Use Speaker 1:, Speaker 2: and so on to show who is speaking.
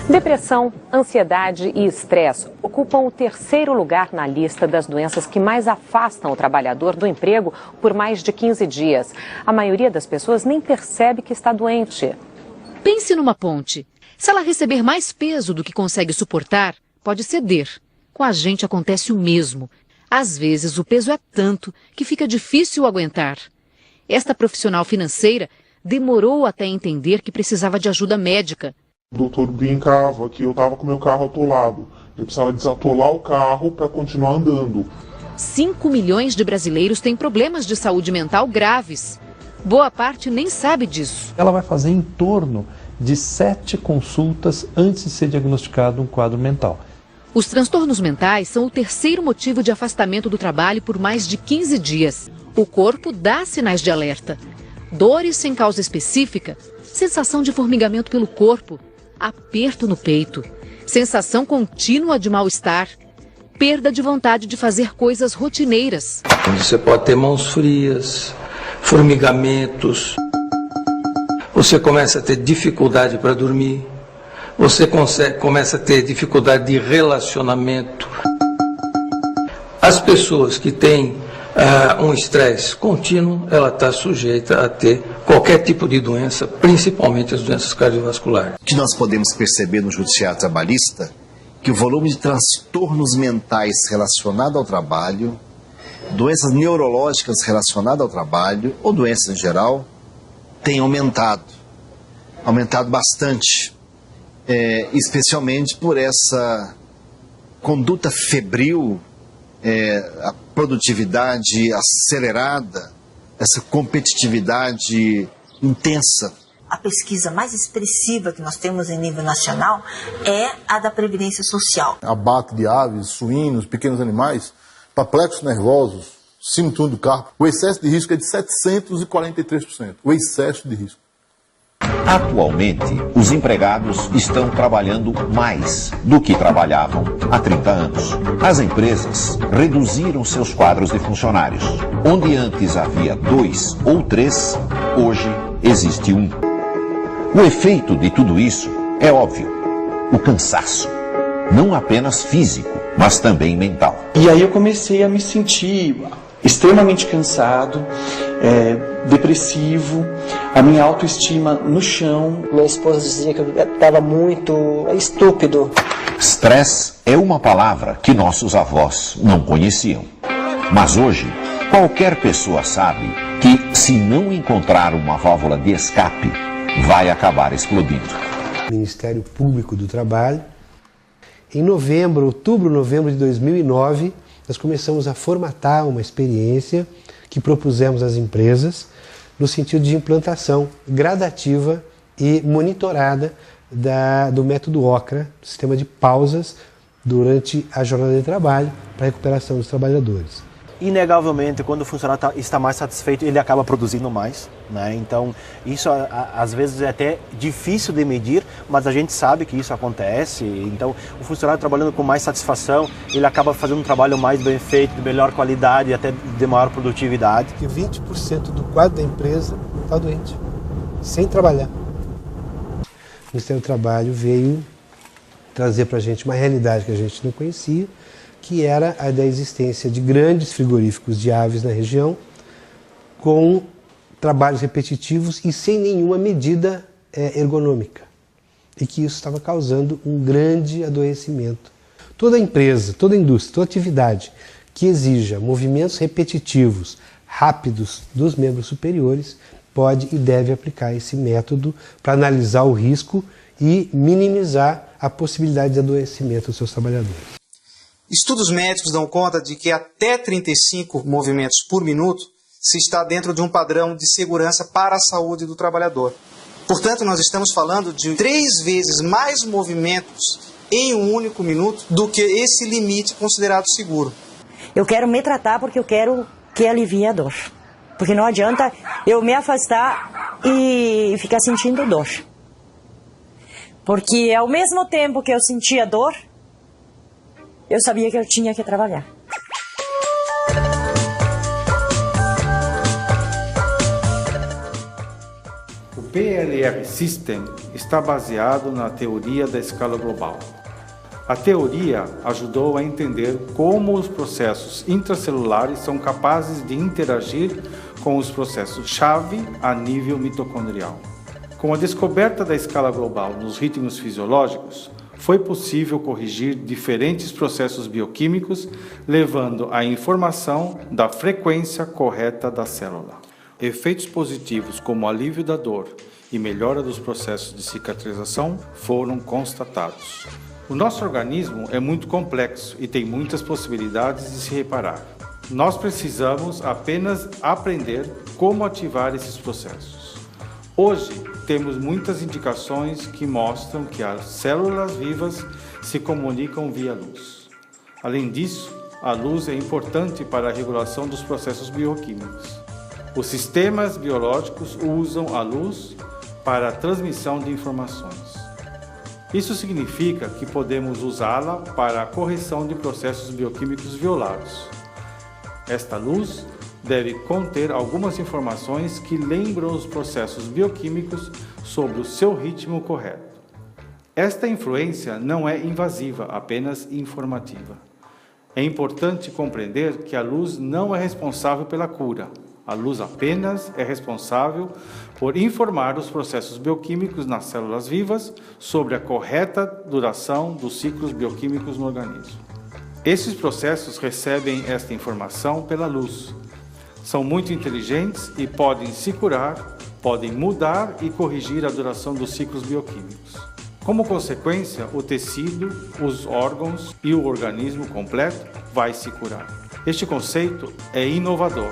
Speaker 1: Depressão, ansiedade e estresse ocupam o terceiro lugar na lista das doenças que mais afastam o trabalhador do emprego por mais de 15 dias. A maioria das pessoas nem percebe que está doente.
Speaker 2: Pense numa ponte. Se ela receber mais peso do que consegue suportar, pode ceder. Com a gente acontece o mesmo. Às vezes o peso é tanto que fica difícil aguentar. Esta profissional financeira demorou até entender que precisava de ajuda médica.
Speaker 3: O doutor brincava que eu estava com meu carro atolado. Eu precisava desatolar o carro para continuar andando.
Speaker 2: 5 milhões de brasileiros têm problemas de saúde mental graves. Boa parte nem sabe disso.
Speaker 4: Ela vai fazer em torno de 7 consultas antes de ser diagnosticado um quadro mental.
Speaker 2: Os transtornos mentais são o terceiro motivo de afastamento do trabalho por mais de 15 dias. O corpo dá sinais de alerta. Dores sem causa específica, sensação de formigamento pelo corpo, aperto no peito, sensação contínua de mal-estar, perda de vontade de fazer coisas rotineiras.
Speaker 5: Você pode ter mãos frias, formigamentos, você começa a ter dificuldade para dormir, você começa a ter dificuldade de relacionamento. As pessoas que têm um estresse contínuo, ela está sujeita a ter qualquer tipo de doença, principalmente as doenças cardiovasculares.
Speaker 6: O que nós podemos perceber no judiciário trabalhista, que o volume de transtornos mentais relacionados ao trabalho, doenças neurológicas relacionadas ao trabalho, ou doenças em geral, tem aumentado bastante, especialmente por essa conduta febril, a produtividade acelerada, essa competitividade intensa.
Speaker 7: A pesquisa mais expressiva que nós temos em nível nacional é a da Previdência Social.
Speaker 8: Abate de aves, suínos, pequenos animais, perplexos nervosos, síndrome do carpo. O excesso de risco é de 743%. O excesso de risco.
Speaker 9: Atualmente, os empregados estão trabalhando mais do que trabalhavam há 30 anos. As empresas reduziram seus quadros de funcionários. Onde antes havia 2 ou 3, hoje existe 1. O efeito de tudo isso é óbvio: o cansaço. Não apenas físico, mas também mental.
Speaker 10: E aí eu comecei a me sentir extremamente cansado, depressivo, a minha autoestima no chão.
Speaker 11: Minha esposa dizia que eu estava muito estúpido.
Speaker 9: Stress é uma palavra que nossos avós não conheciam. Mas hoje, qualquer pessoa sabe que, se não encontrar uma válvula de escape, vai acabar explodindo.
Speaker 12: Ministério Público do Trabalho. Em outubro, novembro de 2009, nós começamos a formatar uma experiência que propusemos às empresas no sentido de implantação gradativa e monitorada do método OCRA, sistema de pausas durante a jornada de trabalho para a recuperação dos trabalhadores.
Speaker 13: Inegavelmente, quando o funcionário está mais satisfeito, ele acaba produzindo mais, né? Então, isso às vezes é até difícil de medir, mas a gente sabe que isso acontece. Então, o funcionário trabalhando com mais satisfação, ele acaba fazendo um trabalho mais bem feito, de melhor qualidade e até de maior produtividade.
Speaker 12: Que 20% do quadro da empresa está doente, sem trabalhar. O Ministério do Trabalho veio trazer para a gente uma realidade que a gente não conhecia, que era a da existência de grandes frigoríficos de aves na região, com trabalhos repetitivos e sem nenhuma medida ergonômica, e que isso estava causando um grande adoecimento. Toda empresa, toda indústria, toda atividade que exija movimentos repetitivos, rápidos dos membros superiores, pode e deve aplicar esse método para analisar o risco e minimizar a possibilidade de adoecimento dos seus trabalhadores.
Speaker 14: Estudos médicos dão conta de que até 35 movimentos por minuto se está dentro de um padrão de segurança para a saúde do trabalhador. Portanto, nós estamos falando de 3 vezes mais movimentos em um único minuto do que esse limite considerado seguro.
Speaker 7: Eu quero me tratar porque eu quero que alivie a dor. Porque não adianta eu me afastar e ficar sentindo dor. Porque ao mesmo tempo que eu sentia dor, eu sabia que eu tinha que trabalhar.
Speaker 15: O PLR System está baseado na teoria da escala global. A teoria ajudou a entender como os processos intracelulares são capazes de interagir com os processos-chave a nível mitocondrial. Com a descoberta da escala global nos ritmos fisiológicos, foi possível corrigir diferentes processos bioquímicos, levando à informação da frequência correta da célula. Efeitos positivos como alívio da dor e melhora dos processos de cicatrização foram constatados. O nosso organismo é muito complexo e tem muitas possibilidades de se reparar. Nós precisamos apenas aprender como ativar esses processos. Hoje, temos muitas indicações que mostram que as células vivas se comunicam via luz. Além disso, a luz é importante para a regulação dos processos bioquímicos. Os sistemas biológicos usam a luz para a transmissão de informações. Isso significa que podemos usá-la para a correção de processos bioquímicos violados. Esta luz deve conter algumas informações que lembram os processos bioquímicos sobre o seu ritmo correto. Esta influência não é invasiva, apenas informativa. É importante compreender que a luz não é responsável pela cura. A luz apenas é responsável por informar os processos bioquímicos nas células vivas sobre a correta duração dos ciclos bioquímicos no organismo. Esses processos recebem esta informação pela luz. São muito inteligentes e podem se curar, podem mudar e corrigir a duração dos ciclos bioquímicos. Como consequência, o tecido, os órgãos e o organismo completo vai se curar. Este conceito é inovador.